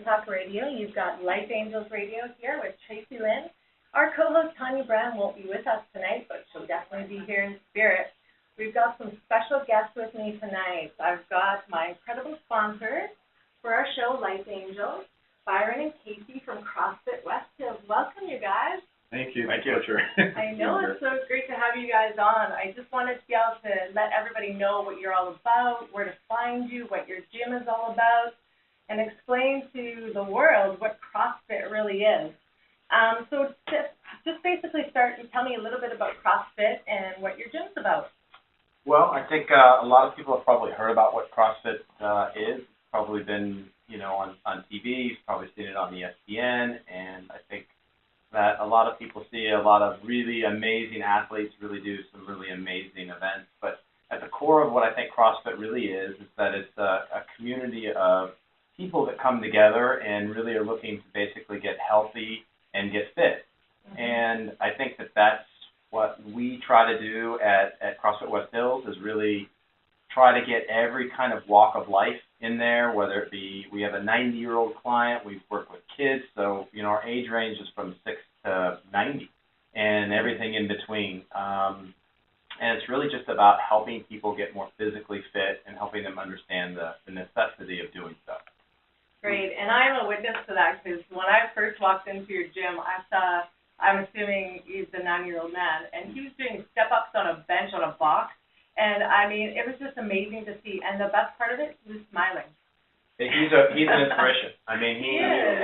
Talk Radio. You've got LifeAngelz Radio here with Traci Lynn. Our co-host Tanya Brown won't be with us tonight, but she'll definitely be here in spirit. We've got some special guests with me tonight. I've got my incredible sponsors for our show, LifeAngelz, Byron and Casey from CrossFit West Hills. Welcome, you guys. Thank you. Thank you. Pleasure. I know, it's so great to have you guys on. I just wanted to be able to let everybody know what you're all about, where to find you, what your gym is all about, and explain to the world what CrossFit really is. So just basically start and tell me a little bit about CrossFit and what your gym's about. Well, I think a lot of people have probably heard about what CrossFit is. It's probably been, on TV. You've probably seen it on ESPN, and I think that a lot of people see a lot of really amazing athletes really do some really amazing events. But at the core of what I think CrossFit really is that it's a community of people that come together and really are looking to basically get healthy and get fit. Mm-hmm. And I think that that's what we try to do at CrossFit West Hills is really try to get every kind of walk of life in there, whether it be we have a 90-year-old client, we've worked with kids, so our age range is from 6 to 90 and everything in between. And it's really just about helping people get more physically fit and helping them understand the necessity of doing so. Great, and I'm a witness to that because when I first walked into your gym, I'm assuming he's a 9-year-old man, and he was doing step-ups on a bench on a box, and I mean, it was just amazing to see, and the best part of it, he was smiling. He's an inspiration. I mean,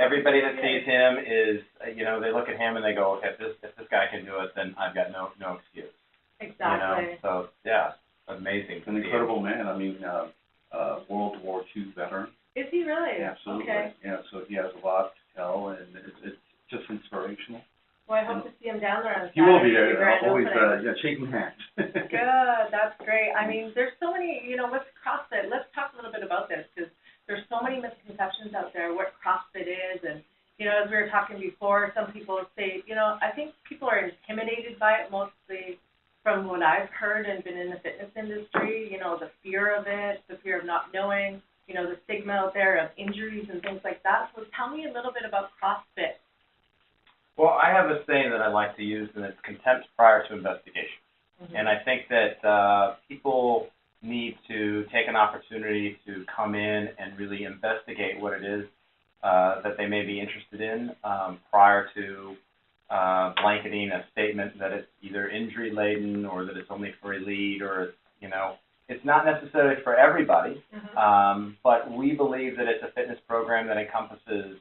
everybody that sees him is, they look at him and they go, okay, if this guy can do it, then I've got no excuse. Exactly. So, yeah, amazing. An incredible man. I mean, World War II veteran. Is he really? Yeah, absolutely. Okay. Yeah, so he has a lot to tell, and it's just inspirational. Well, I hope to see him down there on Saturday. He will be there, always shaking hands. Good, that's great. I mean, there's so many, what's CrossFit? Let's talk a little bit about this, because there's so many misconceptions out there what CrossFit is, and, as we were talking before, some people say, I think people are intimidated by it, mostly from what I've heard and been in the fitness industry, the fear of it, the fear of not knowing, the stigma out there of injuries and things like that. So tell me a little bit about CrossFit. Well, I have a saying that I like to use, and it's contempt prior to investigation. Mm-hmm. And I think that people need to take an opportunity to come in and really investigate what it is that they may be interested in prior to blanketing a statement that it's either injury-laden or that it's only for elite or, it's not necessarily for everybody, but we believe that it's a fitness program that encompasses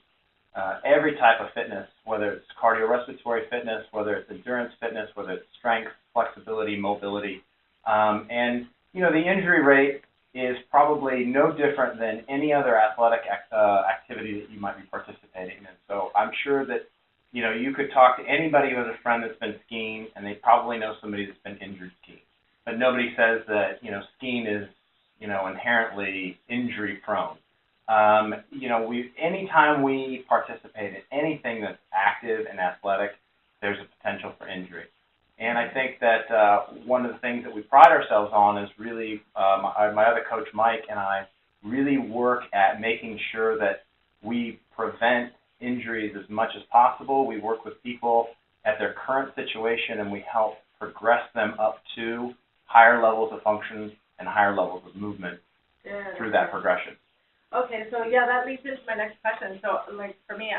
every type of fitness, whether it's cardiorespiratory fitness, whether it's endurance fitness, whether it's strength, flexibility, mobility. And, the injury rate is probably no different than any other athletic activity that you might be participating in. So I'm sure that, you could talk to anybody who has a friend that's been skiing, and they probably know somebody that's been injured skiing. But nobody says that, skiing is, inherently injury prone. Anytime we participate in anything that's active and athletic, there's a potential for injury. And I think that one of the things that we pride ourselves on is really, my other coach, Mike, and I really work at making sure that we prevent injuries as much as possible. We work with people at their current situation, and we help progress them up to higher levels of function and higher levels of movement through that progression. Okay, so that leads into my next question. So, for me,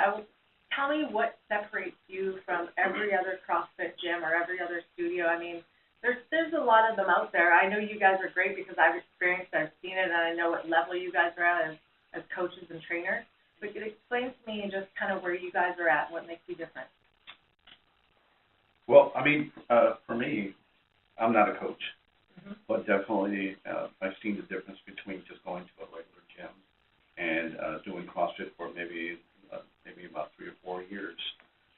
tell me what separates you from every other CrossFit gym or every other studio. I mean, there's a lot of them out there. I know you guys are great because I've experienced it, I've seen it, and I know what level you guys are at as coaches and trainers. But explain to me just kind of where you guys are at, what makes you different. Well, I mean, for me, I'm not a coach, but definitely I've seen the difference between just going to a regular gym and doing CrossFit for maybe about 3 or 4 years.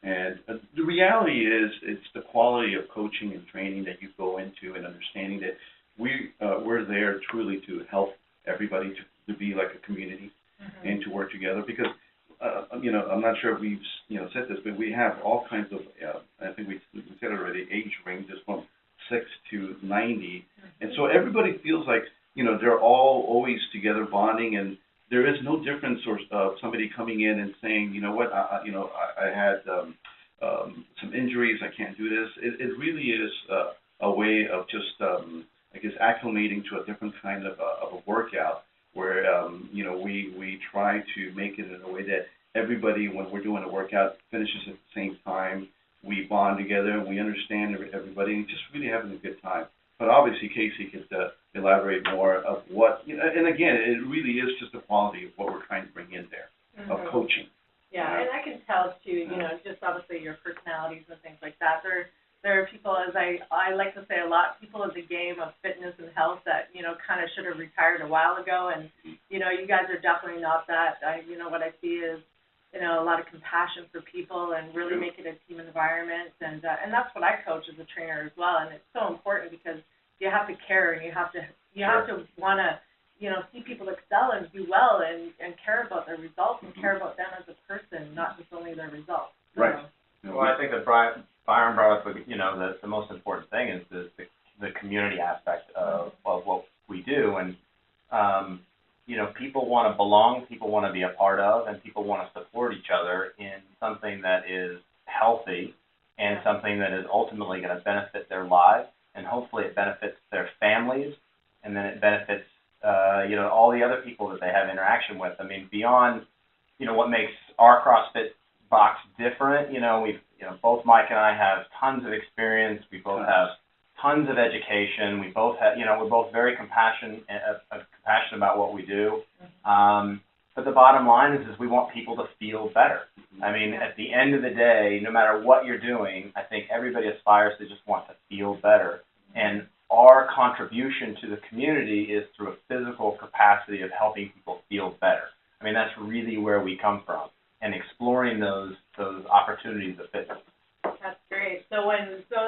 And the reality is it's the quality of coaching and training that you go into and understanding that we're there truly to help everybody to be like a community and to work together because, I'm not sure if we've said this, but we have all kinds of, I think we said already, age ranges from 6 to 90. And so everybody feels like, they're all always together bonding and there is no difference of somebody coming in and saying, you know what, I had some injuries, I can't do this. It really is a way of just, I guess, acclimating to a different kind of a workout where, we try to make it in a way that everybody, when we're doing a workout, finishes at the same time. We bond together, we understand everybody, and just really having a good time. But obviously, Casey could elaborate more of what, and again, it really is just the quality of what we're trying to bring in there, of coaching. Yeah, and I can tell, too, just obviously your personalities and things like that. There are people, as I like to say a lot, people in the game of fitness and health that, kind of should have retired a while ago, and, you guys are definitely not that. What I see is, a lot of compassion for people and really make it a team environment, and that's what I coach as a trainer as well, and it's so important because you have to care and you have to want to, see people excel and do well and care about their results and care about them as a person, not just only their results. So. Right. Well, I think that Byron brought up, the most important thing is the community aspect of what we do, and people want to belong, people want to be a part of, and people want to support each other in something that is healthy and something that is ultimately going to benefit their lives, and hopefully it benefits their families, and then it benefits, all the other people that they have interaction with. I mean, beyond, what makes our CrossFit box different, both Mike and I have tons of experience. We both have tons of education. We both have, we're both very compassionate about what we do. But the bottom line is we want people to feel better. I mean, at the end of the day, no matter what you're doing, I think everybody aspires to just want to feel better. And our contribution to the community is through a physical capacity of helping people feel better. I mean, that's really where we come from, and exploring those opportunities of fitness. That's great. So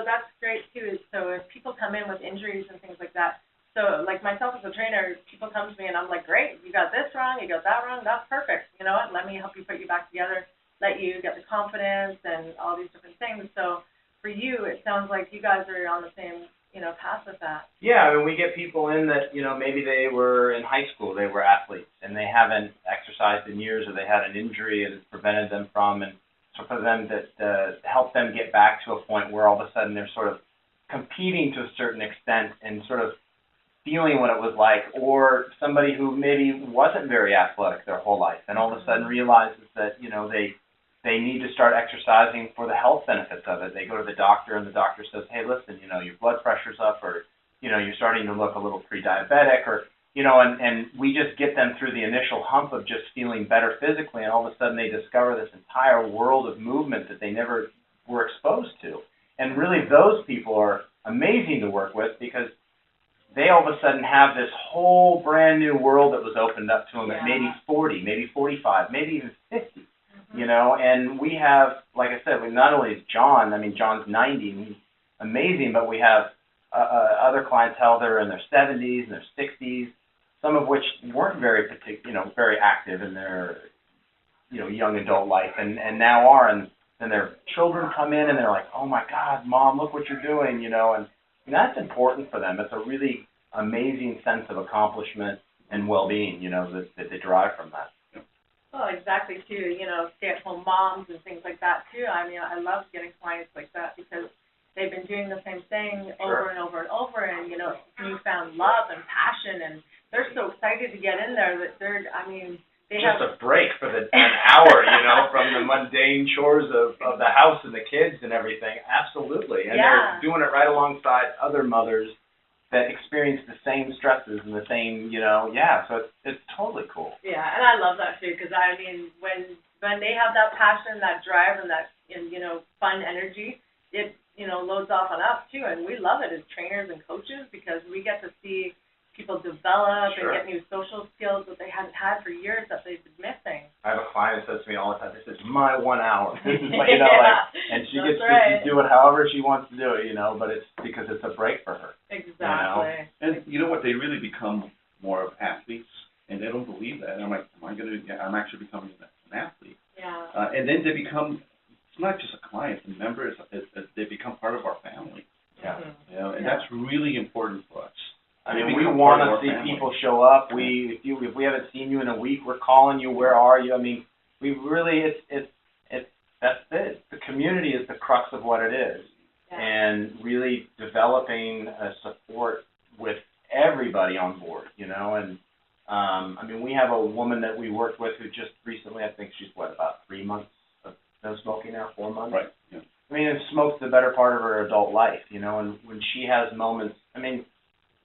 that's great too. So if people come in with injuries and things like that, so like myself as a trainer, people come to me and I'm like, great, you got this wrong, you got that wrong, that's perfect. You know what? Let me help you put you back together, let you get the confidence and all these different things. So for you, it sounds like you guys are on the same, path with that. Yeah, I mean, we get people in that, maybe they were in high school, they were athletes, and they haven't exercised in years, or they had an injury and it's prevented them from, and so for them to help them get back to a point where all of a sudden they're sort of competing to a certain extent and sort of feeling what it was like, or somebody who maybe wasn't very athletic their whole life and all of a sudden realizes that, they need to start exercising for the health benefits of it. They go to the doctor and the doctor says, hey, listen, your blood pressure's up, or, you're starting to look a little pre-diabetic, or, and we just get them through the initial hump of just feeling better physically, and all of a sudden they discover this entire world of movement that they never were exposed to. And really those people are amazing to work with because they all of a sudden have this whole brand new world that was opened up to them at maybe 40, maybe 45, maybe even 50. And we have, like I said, not only is John, John's 90 and he's amazing, but we have other clientele that are in their 70s and their 60s, some of which weren't very very active in their, young adult life and now are, and then their children come in and they're like, oh my God, Mom, look what you're doing, and that's important for them. It's a really amazing sense of accomplishment and well-being, that they derive from that. Well, exactly, too, stay-at-home moms and things like that, too. I mean, I love getting clients like that because they've been doing the same thing over and over and over, and, newfound love and passion, and they're so excited to get in there that they just a break for an hour, from the mundane chores of the house and the kids and everything. Absolutely. And they're doing it right alongside other mothers that experience the same stresses and the same, so it's totally cool. Yeah, and I love that too, because when they have that passion, that drive, and that, fun energy, it, loads off on us too, and we love it as trainers and coaches because we get to see people develop and get new social skills that they hadn't had for years that they've been missing. I have a client that says to me all the time, this is my 1 hour. This is what, and she gets to do it however she wants to do it, but it's because it's a break for her. Exactly. And you know what, they really become more of athletes, and they don't believe that. And I'm like, I'm actually becoming an athlete. Yeah. And then they become, it's not just a client, a member, they become part of our family. Yeah. And that's really important for us. I mean, we become want part of to our see family. people show up. If we haven't seen you in a week, we're calling you. Where are you? I mean, we really that's it. The community is the crux of what it is, and really developing a support with everybody on board. And I mean, we have a woman that we worked with who just recently, I think she's about 3 months of no smoking now, 4 months. Right. Yeah. I mean, and smoked the better part of her adult life, and when she has moments, I mean,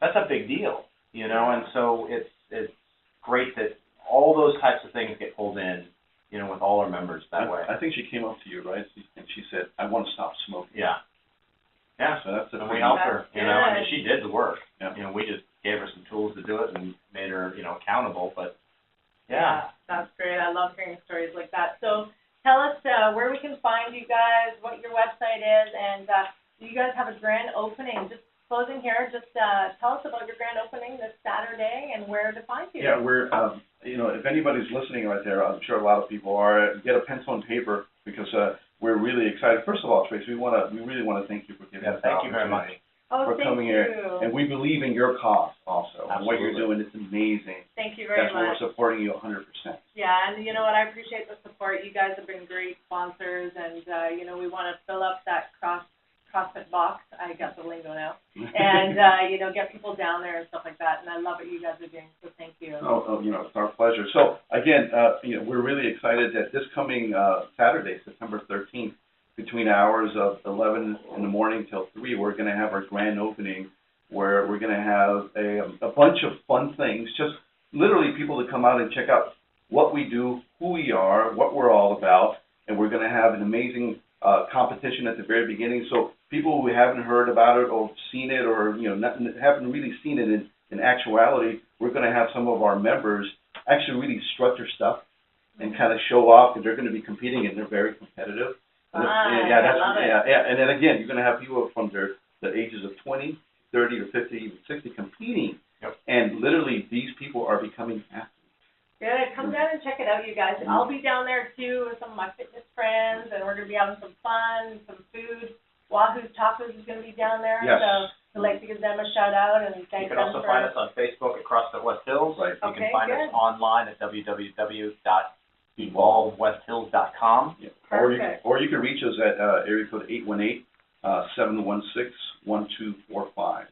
that's a big deal, and so it's great that all those types of things get pulled in, with all our members that way. I think she came up to you, right, and she said, I want to stop smoking. Yeah. Yeah. So that's and we helped her, I mean, she did the work. Yeah. We just gave her some tools to do it and made her, accountable, but yeah, that's great. I love hearing stories like that. So tell us where we can find you guys, what your website is, and you guys have a grand opening. Just closing here, just tell us about your grand opening this Saturday and where to find you. Yeah, we're, if anybody's listening right there, I'm sure a lot of people are, get a pencil and paper because we're really excited. First of all, Traci, we really want to thank you for giving us the thank you very much. for coming here. And we believe in your cause also. Absolutely. And what you're doing is amazing. Thank you very much. That's why we're supporting you 100%. Yeah, and you know what? I appreciate the support. You guys have been great sponsors, and we want to fill up that CrossFit box. I got the lingo now, and get people down there and stuff like that. And I love what you guys are doing. So thank you. It's our pleasure. So again, we're really excited that this coming Saturday, September 13th, between hours of 11 in the morning till 3, we're going to have our grand opening, where we're going to have a bunch of fun things, just literally people to come out and check out what we do, who we are, what we're all about, and we're going to have an amazing competition at the very beginning. So people who haven't heard about it or seen it or haven't really seen it in actuality, we're going to have some of our members actually really strut their stuff and kind of show off, because they're going to be competing and they're very competitive. I love it. And then again, you're going to have people from the ages of 20, 30, or 50, even 60 competing. Yep. And literally, these people are becoming athletes. Good. Come down and check it out, you guys. I'll be down there, too, with some of my fitness friends, and we're going to be having some fun, some food. Wahoo's Tacos is going to be down there. Yes. So I'd like to give them a shout-out and thank them for... You can also find us on Facebook at CrossFit West Hills. Right. You can find us online at www.evolvewesthills.com. Yeah. Perfect. Or you can reach us at area code 818-716-1245.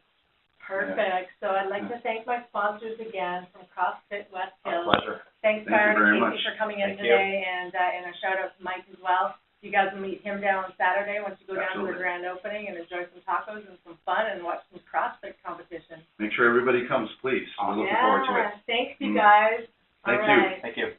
Perfect. So I'd like to thank my sponsors again from CrossFit West Hills. Our pleasure. Thanks, Thank you Byron very and much. Casey, for coming in Thank today, and a shout-out to Mike as well. You guys will meet him down on Saturday once you go down to the Absolutely. grand opening and enjoy some tacos and some fun and watch some CrossFit competition. Make sure everybody comes, please. We're looking forward to it. Thanks, you guys. Thank All you. right. Thank you.